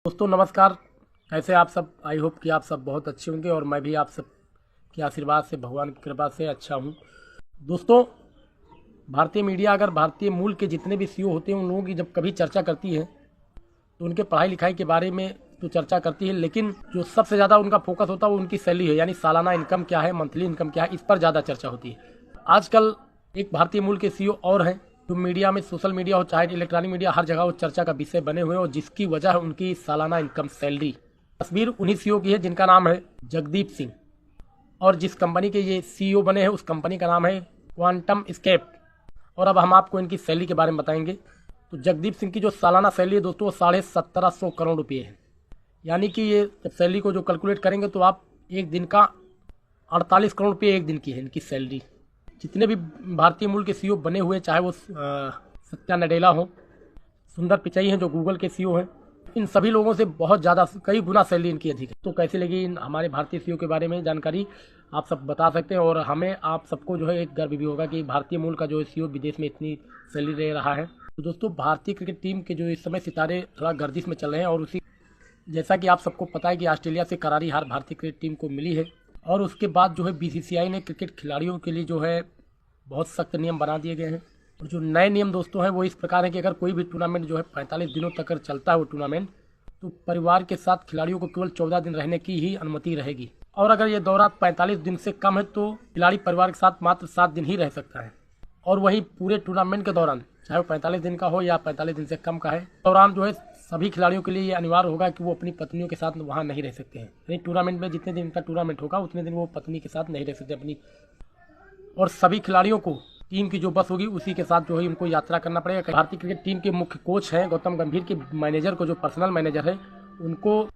दोस्तों नमस्कार। कैसे आप सब? आई होप कि आप सब बहुत अच्छे होंगे और मैं भी आप सब के आशीर्वाद से, भगवान की कृपा से अच्छा हूं। दोस्तों, भारतीय मीडिया अगर भारतीय मूल के जितने भी सीईओ होते हैं उन लोगों की जब कभी चर्चा करती है तो उनके पढ़ाई लिखाई के बारे में तो चर्चा करती है, लेकिन जो सबसे ज़्यादा उनका फोकस होता है वो उनकी सैलरी है, यानी सालाना इनकम क्या है, मंथली इनकम क्या है, इस पर ज़्यादा चर्चा होती है। आजकल एक भारतीय मूल के सीईओ और हैं जो मीडिया में, सोशल मीडिया हो चाहे इलेक्ट्रॉनिक मीडिया, हर जगह वो चर्चा का विषय बने हुए हैं और जिसकी वजह है उनकी सालाना इनकम, सैलरी। तस्वीर उन्हीं सीईओ की है जिनका नाम है जगदीप सिंह, और जिस कंपनी के ये सीईओ बने हैं उस कंपनी का नाम है क्वांटम स्केप। और अब हम आपको इनकी सैलरी के बारे में बताएंगे। तो जगदीप सिंह की जो सालाना सैलरी है दोस्तों, 1750 करोड़ रुपये है। यानी कि ये जब सैलरी को जो कैलकुलेट करेंगे तो आप एक दिन का 48 करोड़ रुपये एक दिन की है इनकी सैलरी। जितने भी भारतीय मूल के सीईओ बने हुए, चाहे वो सत्या नडेला हो, सुंदर पिचाई हैं जो गूगल के सीईओ हैं, इन सभी लोगों से बहुत ज़्यादा, कई गुना सैलरी इनकी अधिक है। तो कैसे लगी इन हमारे भारतीय सीईओ के बारे में जानकारी, आप सब बता सकते हैं। और हमें आप सबको जो है एक गर्व भी होगा कि भारतीय मूल का जो सीईओ विदेश में इतनी सैलरी ले रहा है। तो दोस्तों, भारतीय क्रिकेट टीम के जो इस समय सितारे थोड़ा गर्दिश में चल रहे हैं, और उसी जैसा कि आप सबको पता है कि ऑस्ट्रेलिया से करारी हार भारतीय क्रिकेट टीम को मिली है। और उसके बाद जो है बीसीसीआई ने क्रिकेट खिलाड़ियों के लिए जो है बहुत सख्त नियम बना दिए गए हैं। और जो नए नियम दोस्तों हैं वो इस प्रकार है कि अगर कोई भी टूर्नामेंट जो है 45 दिनों तक अगर चलता है वो टूर्नामेंट, तो परिवार के साथ खिलाड़ियों को केवल 14 दिन रहने की ही अनुमति रहेगी। और अगर ये दौरा 45 दिन से कम है तो खिलाड़ी परिवार के साथ मात्र 7 दिन ही रह सकता है। और वहीं पूरे टूर्नामेंट के दौरान, चाहे वो 45 दिन का हो या 45 दिन से कम का है, दौरान जो है सभी खिलाड़ियों के लिए ये अनिवार्य होगा कि वो अपनी पत्नियों के साथ वहाँ नहीं रह सकते हैं। यानी टूर्नामेंट में जितने दिन का टूर्नामेंट होगा उतने दिन वो पत्नी के साथ नहीं रह सकते अपनी। और सभी खिलाड़ियों को टीम की जो बस होगी उसी के साथ जो है उनको यात्रा करना पड़ेगा। भारतीय क्रिकेट टीम के मुख्य कोच हैं गौतम गंभीर के मैनेजर को, जो पर्सनल मैनेजर है, उनको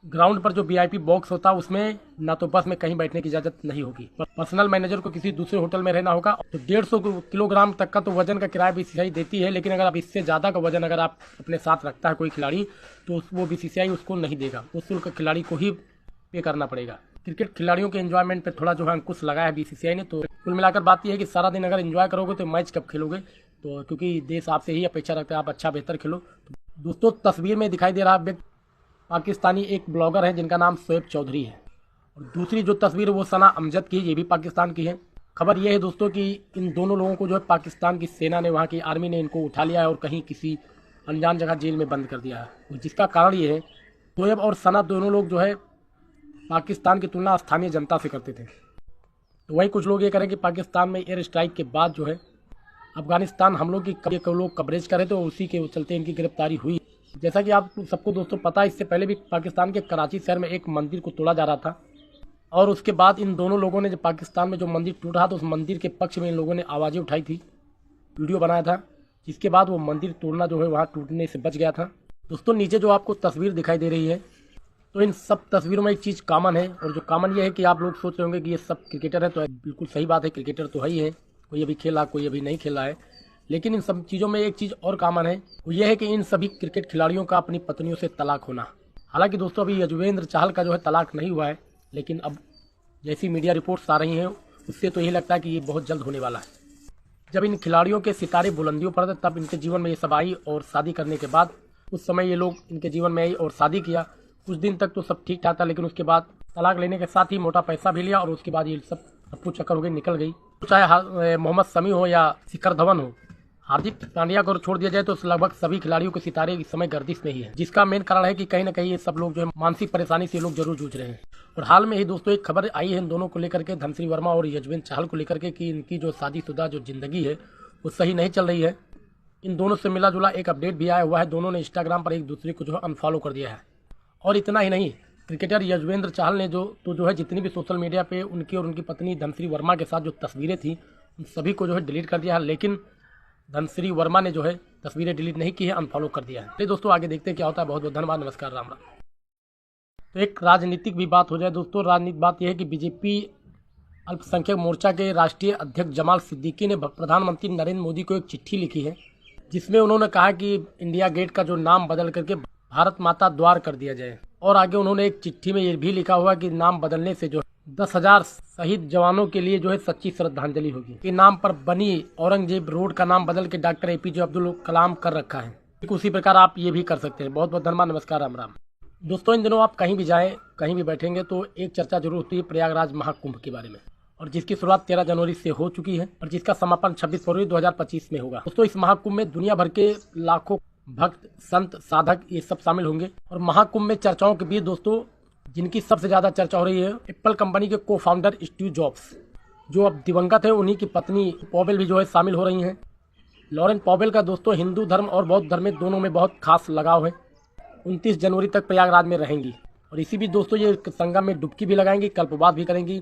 ग्राउंड पर जो वीआईपी बॉक्स होता है उसमें ना तो बस में कहीं बैठने की इजाज़त नहीं होगी। पर्सनल मैनेजर को किसी दूसरे होटल में रहना होगा। तो 150 किलोग्राम तक का तो वजन का किराया बीसीसीआई देती है, लेकिन अगर आप इससे ज़्यादा का वजन अगर आप अपने साथ रखता है कोई खिलाड़ी तो वो बीसीसीआई उसको नहीं देगा, वो शुल्क खिलाड़ी को ही पे करना पड़ेगा। क्रिकेट खिलाड़ियों के एंजॉयमेंट पे थोड़ा जो है अंकुश लगाया है बीसीसीआई ने। तो कुल मिलाकर बात यह है कि सारा दिन अगर एंजॉय करोगे तो मैच कब खेलोगे? तो क्योंकि देश आपसे ही अपेक्षा रखता है आप अच्छा बेहतर खेलो। तो दोस्तों, तस्वीर में दिखाई दे रहा व्यक्ति पाकिस्तानी एक ब्लॉगर है जिनका नाम शोएब चौधरी है, और दूसरी जो तस्वीर है वो सना अमजद की है, ये भी पाकिस्तान की है। खबर ये है दोस्तों कि इन दोनों लोगों को जो है पाकिस्तान की सेना ने, वहाँ की आर्मी ने इनको उठा लिया है और कहीं किसी अनजान जगह जेल में बंद कर दिया है। जिसका कारण ये है, शोएब और सना दोनों लोग जो है पाकिस्तान की तुलना स्थानीय जनता से करते थे। तो वही कुछ लोग ये करें कि पाकिस्तान में एयर स्ट्राइक के बाद जो है अफगानिस्तान हमलों की लोग कवरेज करे, तो उसी के चलते इनकी गिरफ्तारी हुई। जैसा कि आप सबको दोस्तों पता है, इससे पहले भी पाकिस्तान के कराची शहर में एक मंदिर को तोड़ा जा रहा था, और उसके बाद इन दोनों लोगों ने, जब पाकिस्तान में जो मंदिर टूट रहा था उस मंदिर के पक्ष में इन लोगों ने आवाज़ें उठाई थी, वीडियो बनाया था, जिसके बाद वो मंदिर तोड़ना जो है वहाँ टूटने से बच गया था। दोस्तों, नीचे जो आपको तस्वीर दिखाई दे रही है, तो इन सब तस्वीरों में एक चीज़ कॉमन है, और जो कॉमन ये है कि आप लोग सोच रहे होंगे कि ये सब क्रिकेटर है, तो बिल्कुल सही बात है, क्रिकेटर तो है ही है, कोई अभी खेला कोई अभी नहीं खेला है। लेकिन इन सब चीज़ों में एक चीज़ और कॉमन है, वो ये है कि इन सभी क्रिकेट खिलाड़ियों का अपनी पत्नियों से तलाक होना। हालांकि दोस्तों अभी युजवेंद्र चहल का जो है तलाक नहीं हुआ है, लेकिन अब जैसी मीडिया रिपोर्ट्स आ रही हैं उससे तो यही लगता है कि ये बहुत जल्द होने वाला है। जब इन खिलाड़ियों के सितारे बुलंदियों पर थे तब इनके जीवन में ये सब आई, और शादी करने के बाद उस समय ये लोग इनके जीवन में आई और शादी किया। कुछ दिन तक तो सब ठीक ठाक था, लेकिन उसके बाद तलाक लेने के साथ ही मोटा पैसा भी लिया, और उसके बाद ये सब अप्पू चक्कर हो गई, निकल गई। चाहे मोहम्मद शमी हो या शिखर धवन हो, हार्दिक पांड्या को छोड़ दिया जाए तो लगभग सभी खिलाड़ियों के सितारे इस समय गर्दिश में ही है, जिसका मेन कारण है कि कहीं ना कहीं ये सब लोग जो है मानसिक परेशानी से लोग जरूर जूझ रहे हैं। और हाल में ही दोस्तों एक खबर आई है इन दोनों को लेकर के, धनश्री वर्मा और युजवेंद्र चहल को लेकर के, कि इनकी जो शादीशुदा जो जिंदगी है वो सही नहीं चल रही है। इन दोनों से मिला जुला एक अपडेट भी आया हुआ है, दोनों ने इंस्टाग्राम पर एक दूसरे को जो है अनफॉलो कर दिया है। और इतना ही नहीं, क्रिकेटर युजवेंद्र चहल ने जो है जितनी भी सोशल मीडिया पे उनकी और उनकी पत्नी धनश्री वर्मा के साथ जो तस्वीरें थी उन सभी को जो है डिलीट कर दिया है। लेकिन धनश्री वर्मा ने जो है तस्वीरें डिलीट नहीं की है, अनफॉलो कर दिया है। तो दोस्तों आगे देखते हैं क्या होता है। बहुत बहुत धन्यवाद, नमस्कार, राम राम। तो एक राजनीतिक भी बात हो जाए दोस्तों। राजनीतिक बात यह है कि बीजेपी अल्पसंख्यक मोर्चा के राष्ट्रीय अध्यक्ष जमाल सिद्दीकी ने प्रधानमंत्री नरेंद्र मोदी को एक चिट्ठी लिखी है, जिसमें उन्होंने कहा कि इंडिया गेट का जो नाम बदल करके भारत माता द्वार कर दिया जाए। और आगे उन्होंने एक चिट्ठी में ये भी लिखा हुआ कि नाम बदलने से जो 10,000 शहीद जवानों के लिए जो है सच्ची श्रद्धांजलि होगी। के नाम पर बनी औरंगजेब रोड का नाम बदल के डॉक्टर APJ अब्दुल कलाम कर रखा है। उसी प्रकार आप ये भी कर सकते हैं। बहुत बहुत धन्यवाद, नमस्कार, राम राम। दोस्तों इन दिनों आप कहीं भी जाएं, कहीं भी बैठेंगे तो एक चर्चा जरूर होती है प्रयागराज महाकुंभ के बारे में, और जिसकी शुरुआत 13 जनवरी से हो चुकी है और जिसका समापन 26 फरवरी 2025 में होगा। दोस्तों इस महाकुंभ में दुनिया भर के लाखों भक्त, संत, साधक ये सब शामिल होंगे। और महाकुंभ में चर्चाओं के बीच दोस्तों जिनकी सबसे ज्यादा चर्चा हो रही है, एप्पल कंपनी के को फाउंडर स्टीव जॉब्स जो अब दिवंगत है, उन्हीं की पत्नी पॉवेल भी जो है शामिल हो रही हैं। लॉरेन पॉवेल का दोस्तों हिंदू धर्म और बौद्ध धर्म में दोनों में बहुत खास लगाव है। 29 जनवरी तक प्रयागराज में रहेंगी और इसी बीच दोस्तों ये संगम में डुबकी भी लगाएंगी, कल्पवास भी करेंगी।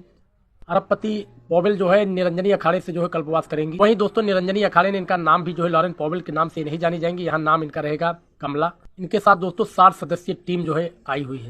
अरबपति पॉवेल जो है निरंजनी अखाड़े से जो है कल्पवास करेंगी। वहीं दोस्तों निरंजनी अखाड़े ने इनका नाम भी जो है लॉरेन पॉवेल के नाम से नहीं जानी जाएंगी, यहाँ नाम इनका रहेगा कमला। इनके साथ दोस्तों 60 सदस्यीय टीम जो है आई हुई है।